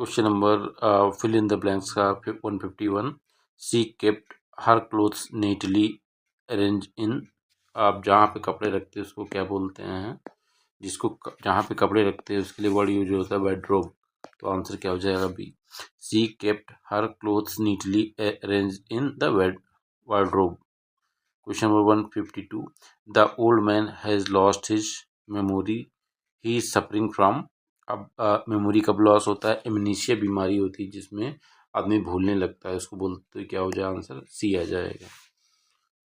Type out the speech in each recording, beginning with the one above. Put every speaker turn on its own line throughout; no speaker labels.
Question number fill in the blanks का 151। She kept her clothes neatly arrange in. आप जहाँ पे कपड़े रखते हैं उसको क्या बोलते हैं? जिसको जहाँ पे कपड़े रखते हैं उसके लिए वर्ड यूज होता है बेडरूम। तो आंसर क्या हो जाएगा? B. She kept her clothes neatly arrange in the wardrobe. Question number 152। The old man has lost his memory, he is suffering from. अब मेमोरी कब लॉस होता है? एमनीशिया बीमारी होती है जिसमें आदमी भूलने लगता है, उसको बोलते तो क्या हो जाए? आंसर सी आ जाएगा।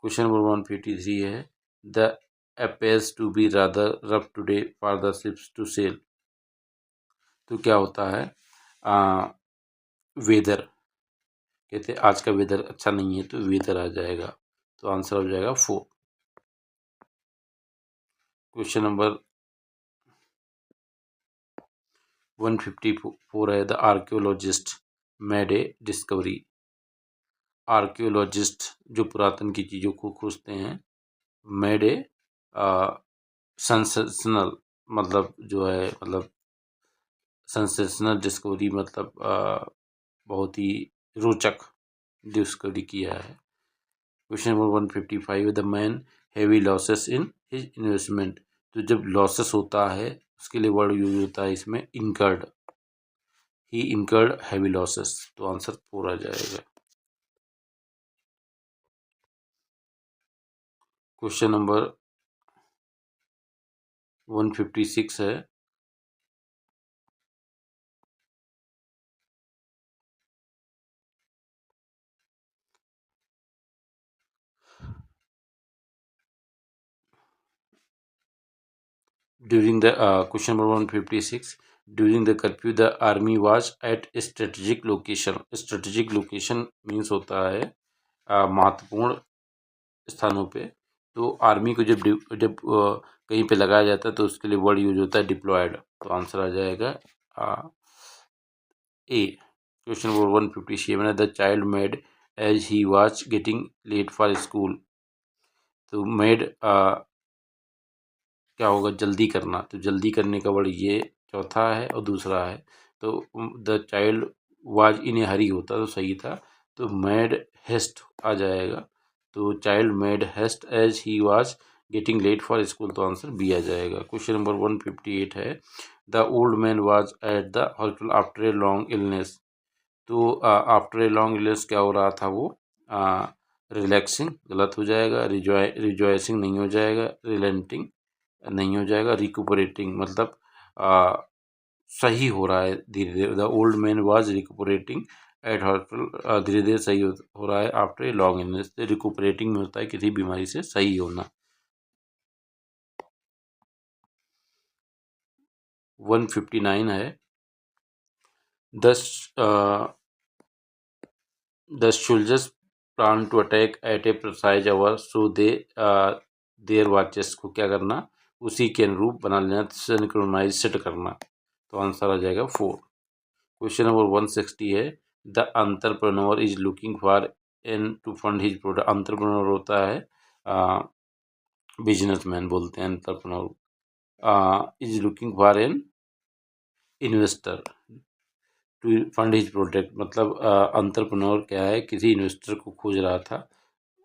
क्वेश्चन नंबर 153 है the appears to be rather rough today for the ships to sail. तो क्या होता है? वेदर, कहते हैं आज का वेदर अच्छा नहीं है तो वेदर आ जाएगा। तो आंसर हो जाएगा 4। क्वेश्चन नंबर 154 है the archaeologist made a discovery. Archaeologist जो पुरातन की चीज़ों को खोजते हैं, मेड ए सेंसेशनल, मतलब जो है मतलब सेंसेशनल डिस्कवरी, मतलब बहुत ही रोचक डिस्कवरी किया है। Question number 155 the man heavy losses in his investment. तो जब लॉसेस होता है उसके लिए वर्ड यूज होता है इसमें इनकर्ड, ही इनकर्ड हैवी लॉसेस। तो आंसर 4 आ जाएगा। क्वेश्चन नंबर 156 है during the question number 156 during the curfew the army was at a strategic location। strategic location means होता है महत्वपूर्ण स्थानों पे। तो आर्मी को जब जब कहीं पे लगाया जाता है तो उसके लिए वर्ड यूज होता है डिप्लॉयड। तो आंसर आ जाएगा A. Question number 157 the child made as he was getting late for school. तो मेड क्या होगा? जल्दी करना। तो जल्दी करने का वर्ड ये चौथा है और दूसरा है। तो द चाइल्ड वाज इन ए हरी होता तो सही था, तो मेड हेस्ट आ जाएगा। तो child made haste as he was getting late for school. तो आंसर बी आ जाएगा। क्वेश्चन नंबर 158 है the old man was at the hospital after a long illness. तो आफ्टर ए लॉन्ग इलनेस क्या हो रहा था? वो रिलैक्सिंग गलत हो जाएगा, रिजॉइसिंग नहीं हो जाएगा, रिलेंटिंग नहीं हो जाएगा, रिकुपरेटिंग मतलब सही हो रहा है धीरे धीरे। The old man was recuperating at hospital, धीरे धीरे सही हो रहा है after a long illness. Recuperating में होता है किसी बीमारी से सही होना। 159 है the soldiers plan to attack at a precise hour so they their watches. को क्या करना? उसी के अनुरूप बना लेना, सिंक्रोनाइज सेट करना। तो आंसर आ जाएगा 4। क्वेश्चन नंबर 160 है the entrepreneur is looking for an to fund his product. Entrepreneur होता है बिजनेसमैन बोलते हैं entrepreneur. Is looking for an investor to fund his project. मतलब एंटरप्रेन्योर क्या है? किसी इन्वेस्टर को खोज रहा था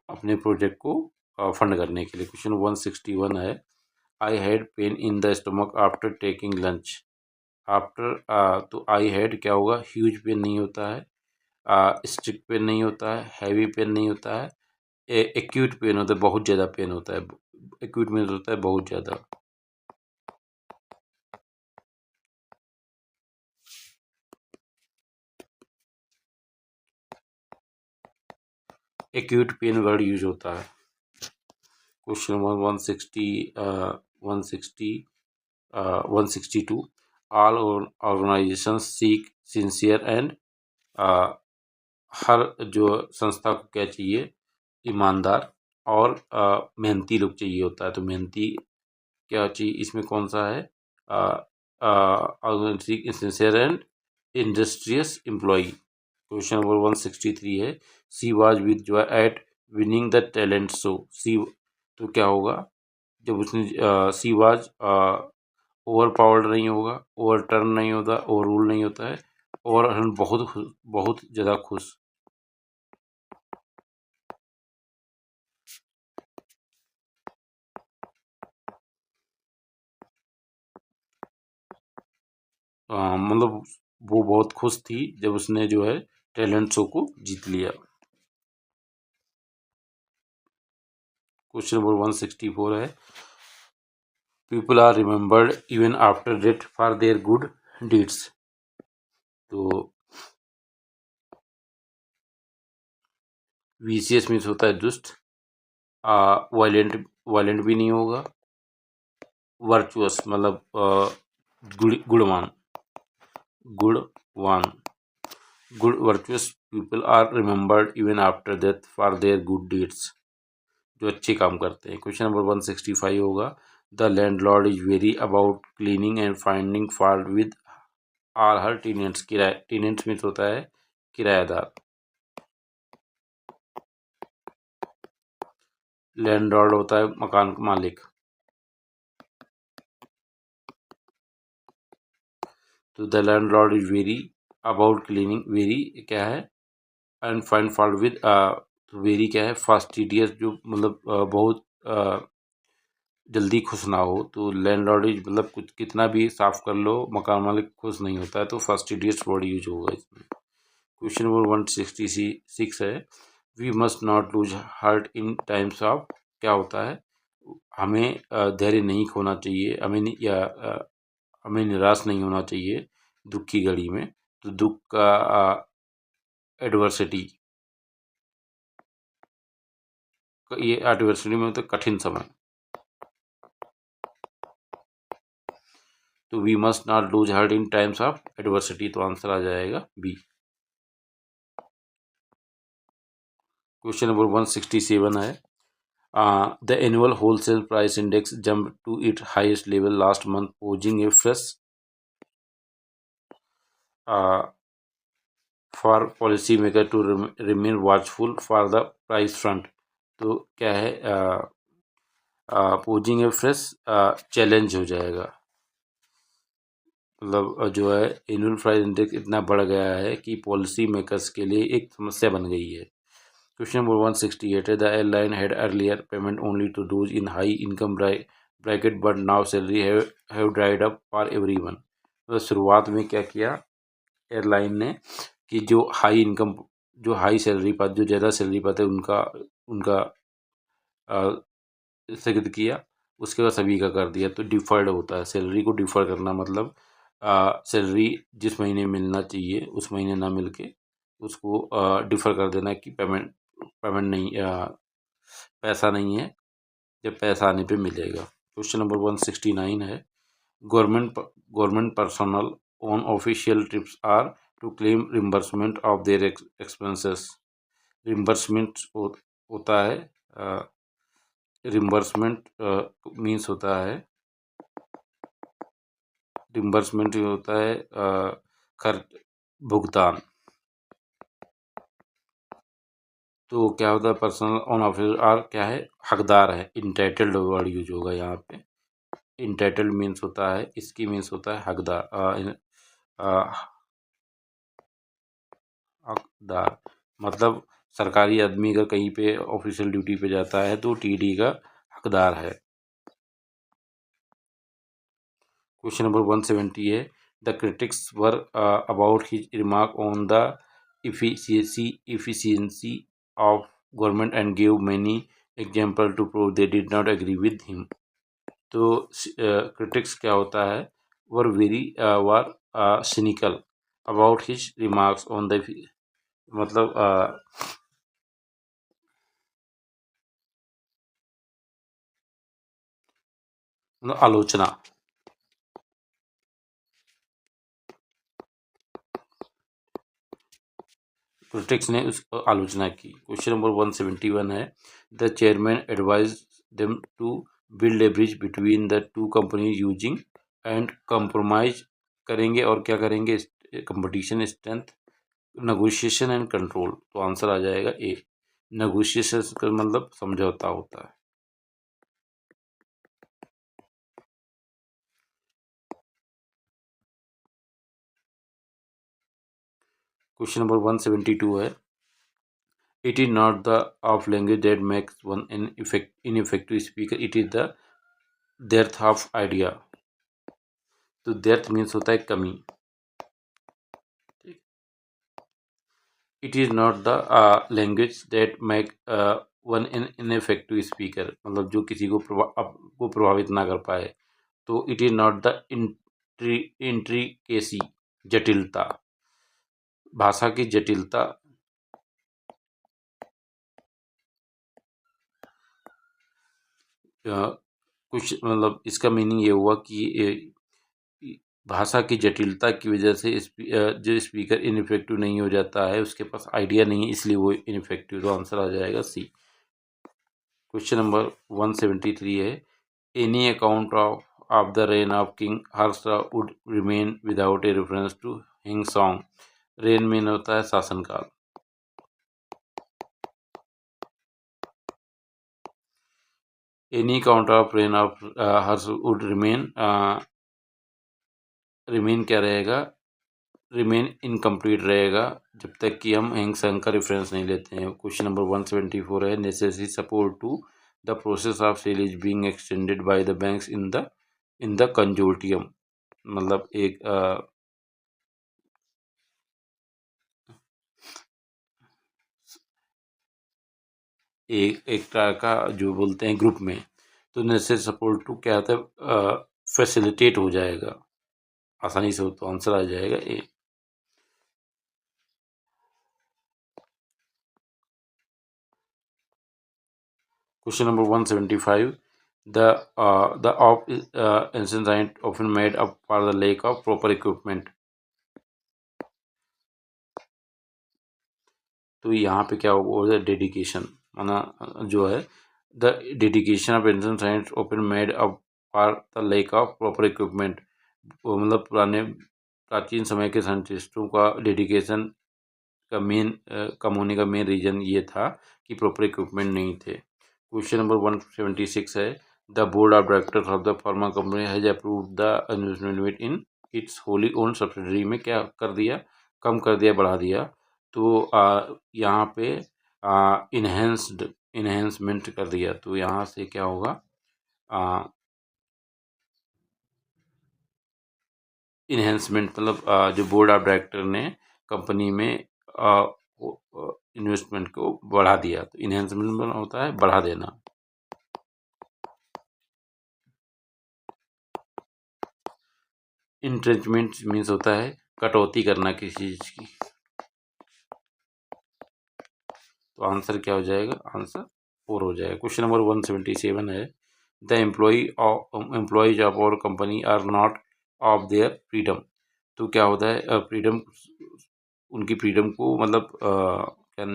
अपने प्रोजेक्ट को फंड करने के लिए। क्वेश्चन 161 है I had pain in the stomach after taking lunch. After तो आई हैड क्या होगा? ह्यूज पेन नहीं होता है, स्ट्रिक्ट पेन नहीं होता है, हैवी पेन नहीं होता है, एक्यूट पेन होता है, बहुत ज़्यादा पेन होता है। एक्यूट मीन्स होता है बहुत ज़्यादा। एक्यूट पेन वर्ड यूज होता है। Question number 162 all organisation seek sincere and. हर जो संस्था को क्या चाहिए? ईमानदार और मेहनती लोग चाहिए होता है। तो मेहनती क्या चाहिए? इसमें कौन सा है? Seek sincere and industrious employee. Question number 163 है she was with joy at winning the talent show. She तो क्या होगा? जब उसने सी वाज ओवर पावर्ड नहीं होगा, ओवर टर्न नहीं होता, ओवर रूल नहीं होता है, और हम बहुत ज़्यादा खुश। मतलब वो बहुत खुश थी जब उसने जो है टैलेंट शो को जीत लिया। क्वेश्चन नंबर 164 है, people are remembered even after death for their good deeds. तो वीसीएस मीन्स होता है दुष्ट, वायलेंट वायलेंट भी नहीं होगा, वर्चुअस मतलब गुणवान गुणवान good virtuous people are remembered even after death for their good deeds, जो अच्छे काम करते हैं। क्वेश्चन नंबर 165 होगा, the landlord is very about cleaning and finding fault with are her tenants. Tenants means होता है किराएदार, लैंडलॉर्ड होता है मकान मालिक। तो the landlord is very about cleaning, very क्या है, and find fault with, very क्या है, फास्टिडियस, जो मतलब बहुत जल्दी खुश ना हो। तो लैंडलॉर्ड इज मतलब कुछ कितना भी साफ कर लो मकान मालिक खुश नहीं होता है, तो फास्टिडियस वर्ड यूज होगा इसमें। क्वेश्चन नंबर 166 है, we must not lose heart in times of, क्या होता है, हमें धैर्य नहीं खोना चाहिए, हमें निराश नहीं होना चाहिए दुख की घड़ी में। तो दुख का एडवर्सिटी, ये एडवर्सिटी में तो कठिन समय। तो we must not lose heart in times of adversity, तो आंसर आ जाएगा बी। क्वेश्चन नंबर 167 है, the annual wholesale price index jump to it highest level last month posing a fresh for policy maker to remain watchful for the price front. तो क्या है, posing a fresh challenge हो जाएगा, मतलब जो है annual price index इतना बढ़ गया है कि पॉलिसी मेकर्स के लिए एक समस्या बन गई है। क्वेश्चन नंबर 168 है, the airline had earlier payment only to those in high income bracket but now salary have dried up for everyone. तो शुरुआत में क्या किया एयरलाइन ने कि जो हाई इनकम, जो हाई सैलरी पाते, जो ज़्यादा सैलरी पाते उनका उनका स्थगित किया, उसके बाद सभी का कर दिया। तो डिफर्ड होता है, सैलरी को डिफर करना, मतलब सैलरी जिस महीने मिलना चाहिए उस महीने ना मिल के उसको डिफर कर देना कि पेमेंट पेमेंट नहीं, पैसा नहीं है, जब पैसा आने पे मिलेगा। क्वेश्चन नंबर 169 है, government government personal on official trips are to claim reimbursement of their expenses. Reimbursement होता है, रिम्बर्समेंट मीन्स होता है, रिम्बर्समेंट होता है खर्च, भुगतान। तो क्या होता है, पर्सनल ऑन ऑफिस आर क्या है, हकदार है, इंटाइटल्ड वर्ड यूज होगा यहाँ पे। इंटाइटल्ड मीन्स होता है, इसकी मीन्स होता है हकदार, हकदार मतलब सरकारी आदमी अगर कहीं पे ऑफिशियल ड्यूटी पे जाता है तो टीडी का हकदार है। क्वेश्चन नंबर 170 है, the critics were about his remark on the efficiency of government and gave many example to prove they did not agree with him। तो क्रिटिक्स क्या होता है, were very were cynical about his remarks on the, मतलब आलोचना, critics ने उस आलोचना की। क्वेश्चन नंबर 171 है, the chairman advise them to build a bridge between the two company using and compromise करेंगे, और क्या करेंगे, competition strength, negotiation and control. तो आंसर आ जाएगा ए, नेगोशिएशन का मतलब समझौता होता है। क्वेश्चन नंबर 172 है, it is not the of language that makes one ineffective speaker, it is the depth of idea. तो डेप्थ मीन्स होता है कमी। It is not the language that make one ineffective speaker, मतलब जो किसी को प्रभावित ना कर पाए। तो it is not the intricacy, जटिलता, भाषा की जटिलता। कुछ मतलब इसका मीनिंग ये हुआ कि भाषा की जटिलता की वजह से जो स्पीकर इनइफेक्टिव नहीं हो जाता है, उसके पास आइडिया नहीं है, इसलिए वो इनइफेक्टिव। तो आंसर आ जाएगा सी। क्वेश्चन नंबर 173 है, any account of the reign of king Harsha would remain without a reference to Hiuen Tsang. Reign mean होता है शासनकाल। Any account of reign of Harsha would remain क्या रहेगा, रिमेन इनकम्प्लीट रहेगा जब तक कि हम हिंग संग का रेफरेंस नहीं लेते हैं। क्वेश्चन नंबर 174 है, necessary support to the process of sale is being extended by the banks in the consortium. मतलब एक तरह का जो बोलते हैं ग्रुप में। तो नेसेसरी सपोर्ट टू क्या होता है, फैसिलिटेट हो जाएगा आसानी से हो। तो आंसर आ जाएगा ए। Question number 175. The of ancient science often made up for the lack of proper equipment. तो यहाँ पे क्या होगा, डेडिकेशन माना जो है, the dedication of ancient science often made up for the lack of proper equipment. वो मतलब प्राचीन समय के साइंटिस्टों का डेडिकेशन का कम होने का मेन रीजन ये था कि प्रॉपर इक्विपमेंट नहीं थे। क्वेश्चन नंबर 176 है, the board of directors of the pharma company has approved the investment limit in its Holi own subsidiary में क्या कर दिया, कम कर दिया, बढ़ा दिया। तो यहाँ पे इन्हेंसमेंट कर दिया। तो यहाँ से क्या होगा, इन्हेंसमेंट मतलब जो बोर्ड ऑफ डायरेक्टर ने कंपनी में इन्वेस्टमेंट को बढ़ा दिया। तो इन्हेंसमेंट होता है बढ़ा देना। इंट्रेंचमेंट मीन्स होता है कटौती करना किसी चीज की। तो आंसर क्या हो जाएगा, आंसर 4 हो जाएगा। क्वेश्चन नंबर 177 है, the employees of our company are not of their freedom. तो क्या होता है, फ्रीडम, उनकी फ्रीडम को मतलब क्या,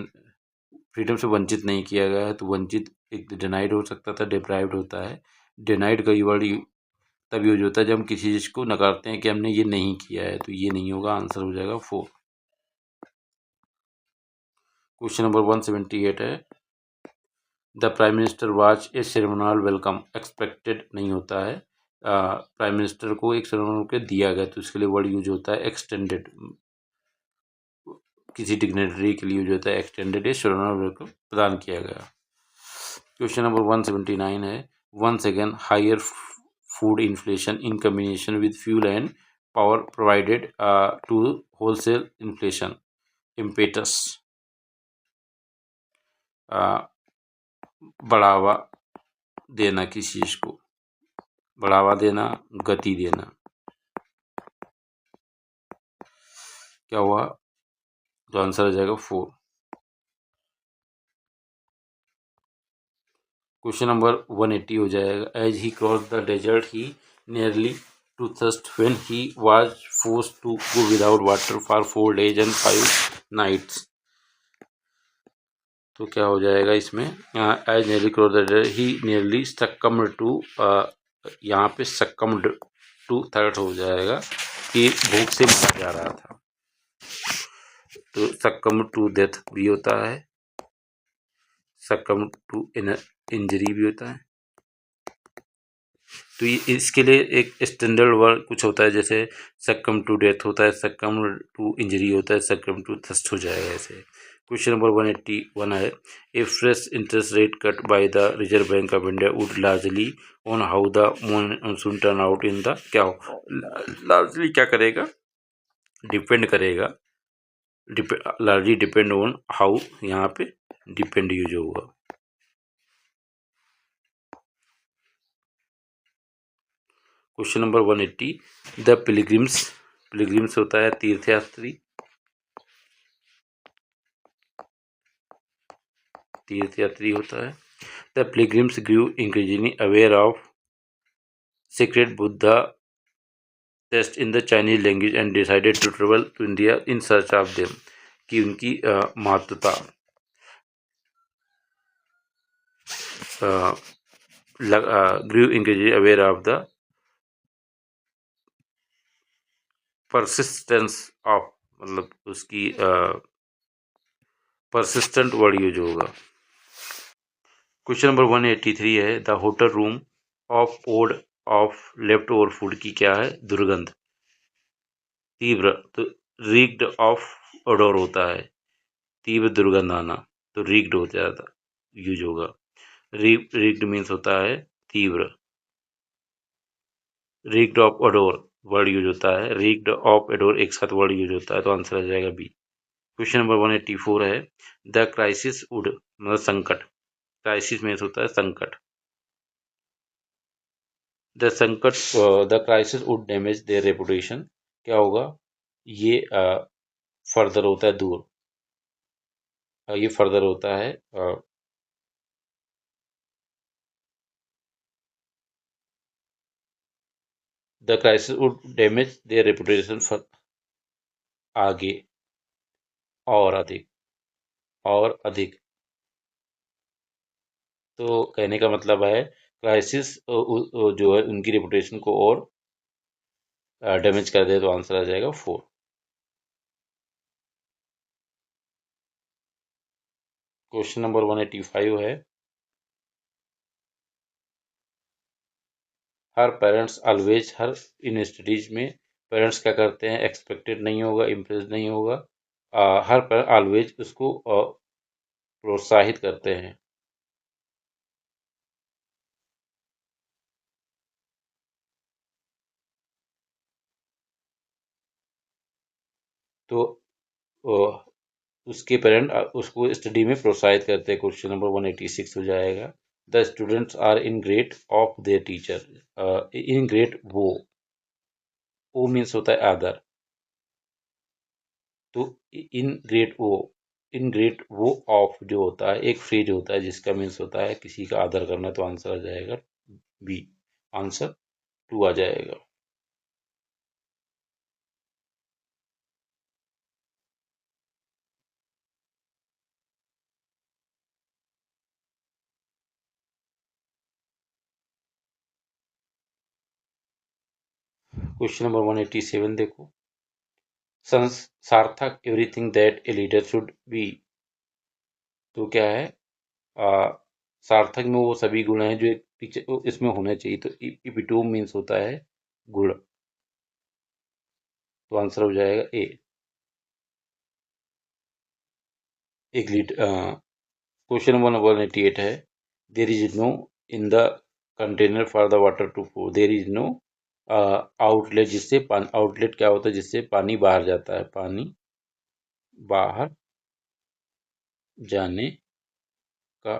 फ्रीडम से वंचित नहीं किया गया है। तो वंचित एक डिनाइड हो सकता था, डिप्राइव्ड होता है। डिनाइड का वर्ड तब यूज होता है जब हम किसी चीज़ को नकारते हैं कि हमने ये नहीं किया है। तो ये नहीं होगा, आंसर हो जाएगा 4। क्वेश्चन नंबर 178 है, the prime minister watch A ceremonial welcome. Expected नहीं होता है, प्राइम मिनिस्टर को एक सेरेमोनियल के दिया गया, तो इसके लिए वर्ड यूज होता है एक्सटेंडेड। किसी डिग्नेटरी के लिए यूज होता है एक्सटेंडेड, सेरेमोनियल वेलकम प्रदान किया गया। क्वेश्चन नंबर 179 है, once again higher food inflation in combination with fuel and power provided to wholesale inflation impetus। बढ़ावा देना, किसी चीज को बढ़ावा देना, गति देना। क्या हुआ, तो आंसर आ जाएगा 4। क्वेश्चन नंबर 180 हो जाएगा, as he cross the desert he nearly to thirst when he was forced to go without water for 4 days and 5 nights। तो क्या हो जाएगा इसमें, as nearly cross the desert he nearly succumbed to, यहाँ पे सक्कम्ड to third हो जाएगा कि भूख से मरा जा रहा था। तो सक्कम्ड टू डेथ भी होता है, सक्कम्ड टू इंजरी भी होता है। तो ये इसके लिए एक स्टैंडर्ड वर्ड कुछ होता है, जैसे सक्कम टू डेथ होता है, सक्कम टू इंजरी होता है, सक्कम टू थस्ट हो जाएगा ऐसे। क्वेश्चन नंबर 181 है, a fresh interest rate cut by the Reserve Bank of India would largely on how the monsoon turn out in the, क्या हो लार्जली क्या करेगा, डिपेंड करेगा, लार्जली डिपेंड ऑन हाउ, यहाँ पे डिपेंड यूज होगा। Question number 180, the pilgrims, pilgrims होता है तीर्थयात्री, तीर्थयात्री होता है। The pilgrims grew increasingly aware of secret Buddha test in the Chinese language and decided to travel to India in search of them, कि उनकी महत्वता grew increasingly aware of the persistence of, मतलब उसकी परसिस्टेंट वर्ड यूज होगा। Question number 183 है, the hotel room of odd of left over food की क्या है, दुर्गंध, तीव्र, तो रीक्ड ऑफ ओडोर होता है, तीव्र दुर्गंध आना, तो रीक्ड हो जाता यूज होगा। रीक्ड मीन्स होता है तीव्र, रीक्ड ऑफ ओडोर वर्ड यूज होता है, रीक्ड ऑफ एडोर एक साथ वर्ड यूज होता है, तो आंसर आ जाएगा बी। क्वेश्चन नंबर 184 है, द क्राइसिस वुड, मतलब संकट, क्राइसिस मीन्स होता है संकट, द संकट, the crisis would damage their reputation, क्या होगा, ये फर्दर होता है दूर, ये फर्दर होता है the crisis would damage their reputation for, आगे, और अधिक, और अधिक, तो कहने का मतलब है क्राइसिस जो है उनकी रेपुटेशन को और डैमेज कर दे, तो आंसर आ जाएगा 4। क्वेश्चन नंबर 185 है, her parents always, her in studies में पेरेंट्स क्या करते हैं, एक्सपेक्टेड नहीं होगा, इम्प्रेस नहीं होगा, हर पेरेंट ऑलवेज उसको प्रोत्साहित करते हैं, तो उसके पेरेंट उसको स्टडी में प्रोत्साहित करते हैं। क्वेश्चन नंबर 186 हो जाएगा, the students are in great of their teacher, in great वो मीन्स होता है आदर, तो इन ग्रेट वो, इन ग्रेट वो ऑफ जो होता है एक फ्रेज होता है जिसका मीन्स होता है किसी का आदर करना, तो आंसर आ जाएगा बी, आंसर 2 आ जाएगा। क्वेश्चन नंबर 187 देखो, सार्थक everything that a leader should be, तो क्या है, आ, सार्थक में वो सभी गुण हैं जो एक टीचर इसमें होने चाहिए, तो इपिटोम मीन्स होता है गुण, तो आंसर हो जाएगा ए। एक लीड क्वेश्चन नंबर 188 है, there is no in the container for the water to flow, there is no outlet, जिससे पानी, आउटलेट क्या होता है, जिससे पानी बाहर जाता है, पानी बाहर जाने का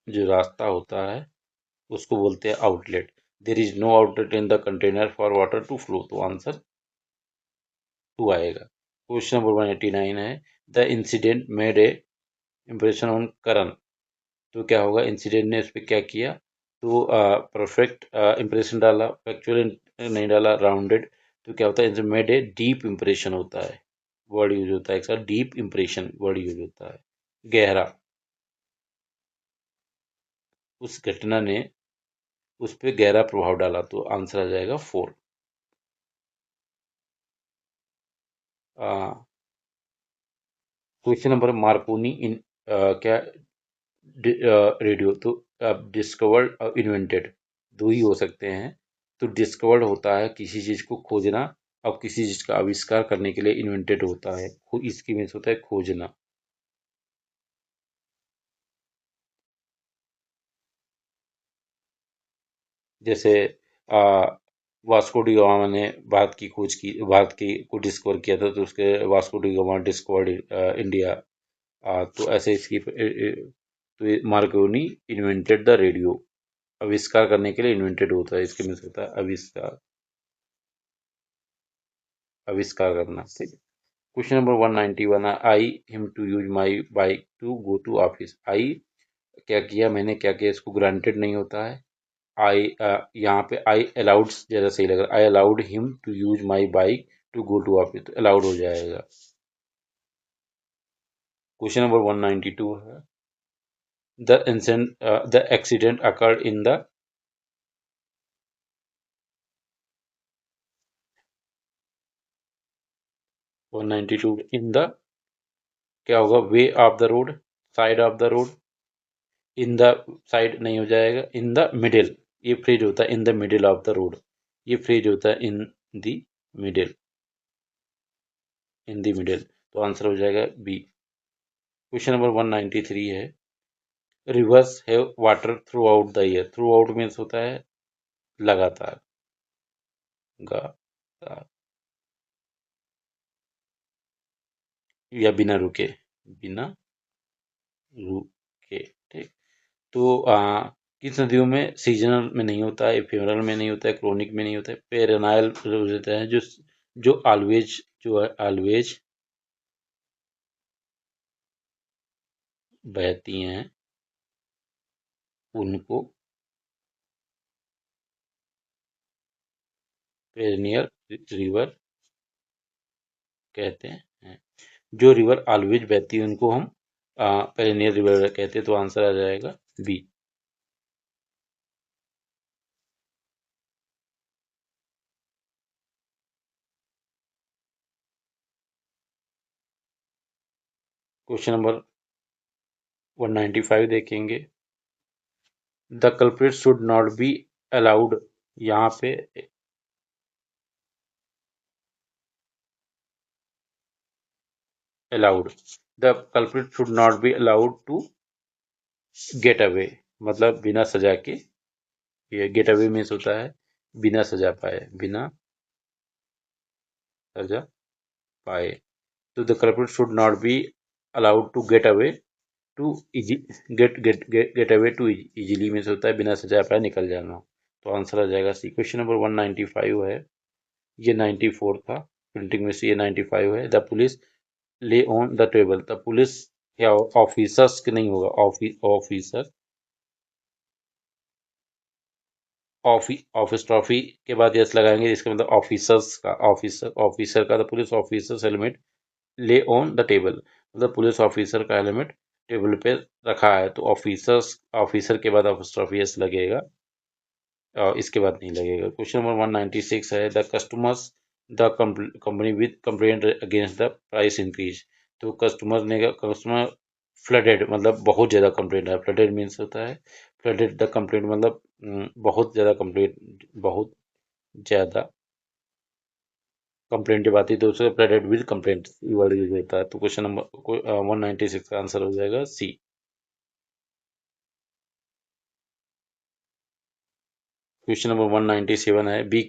जो रास्ता होता है उसको बोलते हैं outlet, there is no outlet in the container for water to flow, तो आंसर 2 आएगा। क्वेश्चन नंबर 189 है, the incident made a impression on Karan, तो क्या होगा, इंसिडेंट ने उस पर क्या किया, तो परफेक्ट इम्प्रेशन डाला, फैक्चुअल नहीं डाला, राउंडेड, तो क्या होता है, मेड ए डीप इम्प्रेशन होता है, वर्ड यूज होता है एक साथ, डीप इम्प्रेशन वर्ड यूज होता है, गहरा, उस घटना ने उस पर गहरा प्रभाव डाला, तो आंसर आ जाएगा 4। क्वेश्चन नंबर, मार्कोनी इन क्या, रेडियो, तो डिस्कवर्ड, इन्वेंटेड, दो ही हो सकते हैं, तो डिस्कवर्ड होता है किसी चीज को खोजना, और किसी चीज का आविष्कार करने के लिए इन्वेंटेड होता है, इसकी मीन्स होता है खोजना। जैसे आ, वास्को डी गामा ने भारत की खोज की, भारत की को डिस्कवर किया था, तो उसके Vasco D gamma discovered India. तो ऐसे इसकी तो मार्कोनी इन्वेंटेड द रेडियो, आविष्कार करने के लिए इन्वेंटेड होता है, इसके मीन्स होता है आविष्कार, आविष्कार करना। ठीक है। क्वेश्चन नंबर 191 है, I him to use my bike to go to office. I क्या किया, मैंने क्या किया, इसको ग्रांटेड नहीं होता है। आई यहाँ पे आई अलाउड ज्यादा सही लग रहा है, I allowed him to use my bike to go to office, तो अलाउड हो जाएगा। क्वेश्चन नंबर 192 है, the accident occurred in the 192 in the, क्या होगा, way of the road, side of the road, in the side नहीं हो जाएगा, in the middle, ये फ्रेज होता है in the middle of the road, ये फ्रेज होता है in the middle, in the middle, तो आंसर हो जाएगा बी। क्वेश्चन नंबर 193 है, reverse have water through out the year. Through out means होता है लगातार, गा या बिना रुके, बिना रुके। ठीक। तो किस नदियों में सीजनल में नहीं होता है, इफेमरल में नहीं होता है, क्रोनिक में नहीं होता है, पेरेनाइल रहता है, जो ऑलवेज, जो है ऑलवेज बहती हैं, उनको पेरेनियल रिवर कहते हैं। जो रिवर ऑलवेज बहती है उनको हम पेरेनियल रिवर कहते हैं, तो आंसर आ जाएगा बी। क्वेश्चन नंबर 195 देखेंगे, the culprit should not be allowed, यहाँ पे allowed, the culprit should not be allowed to get away, मतलब बिना सजा के, ये गेट अवे मीन्स होता है बिना सजा पाए, बिना सजा पाए, तो the culprit should not be allowed to get away too easy, get away too easily means होता है बिना सजा पाए निकल जाना, तो आंसर आ जाएगा सी। क्वेश्चन नंबर 195 है, ये 94 था, प्रिंटिंग में से ये 95 है, द पुलिस ले on the table, the police या ऑफिसर्स के नहीं होगा, ऑफिसर, ऑफिस ट्रॉफी के बाद यस लगाएंगे, इसका मतलब ऑफिसर्स का, ऑफिसर का, द पुलिस ऑफिसर्स हेलमेट ले ऑन द टेबल, मतलब पुलिस ऑफिसर का हेलमेट टेबल पे रखा है, तो ऑफिसर्स, ऑफिसर के बाद ऑफिस ट्रॉफी यस लगेगा, इसके बाद नहीं लगेगा। क्वेश्चन नंबर 196 है, the customers, the company with complaint against the price increase, तो कस्टमर फ्लडेड, मतलब बहुत ज़्यादा कंप्लेंट है, फ्लडेड मीन्स होता है फ्लडेड द कंप्लेंट, मतलब बहुत ज़्यादा कंप्लेंट, बहुत ज़्यादा कंप्लेंट जब आती है तो उसे flooded with complaint word use होता है, तो क्वेश्चन नंबर 196 का आंसर हो जाएगा सी। क्वेश्चन नंबर 197 है, be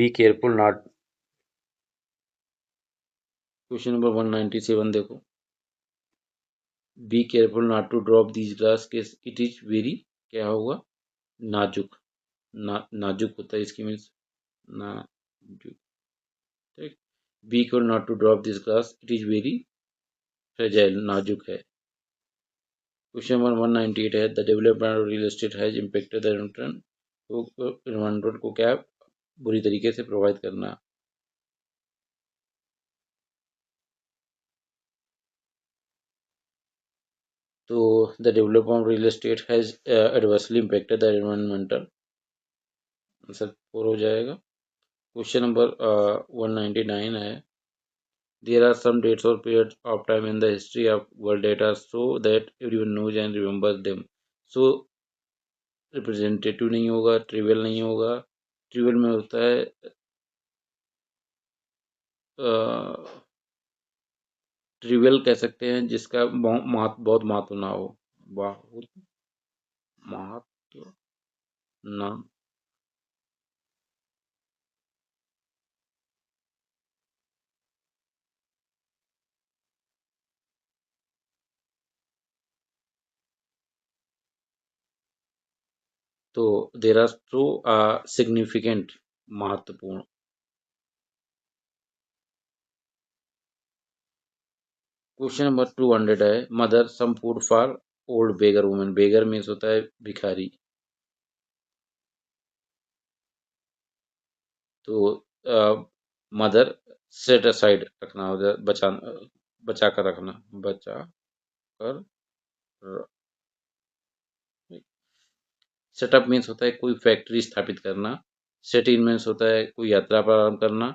careful not, question number 197 देखो, be careful not to drop these glass case, it is very, क्या होगा, नाजुक, नाजुक होता है, इसकी मीन्स नाजुक। ठीक। Be careful not to drop this glass, it is very fragile, नाजुक है। क्वेश्चन नंबर 198 है, the development of real estate has impacted the environment, तो एनवायरनमेंट को क्या बुरी तरीके से प्रोवाइड करना, तो the development of real estate has adversely impacted the environmental, answer 4 हो जाएगा। क्वेश्चन नंबर 199 है, there are some dates or periods of time in the history of world data so that everyone knows and remembers them, so representative नहीं होगा, trivial नहीं होगा। Trivial में होता है ट्रिवियल कह सकते हैं जिसका बहुत महत्व ना हो। बहुत महत्व ना। तो देर आर टू सिग्निफिकेंट, महत्वपूर्ण। क्वेश्चन नंबर 200 है, mother some food for old beggar women. Beggar means होता है भिखारी। तो मदर सेट असाइड रखना हो जाए, बचा कर रखना, बचा कर। सेटअप मीन्स होता है कोई फैक्ट्री स्थापित करना। सेट इन मीन्स होता है कोई यात्रा प्रारंभ करना।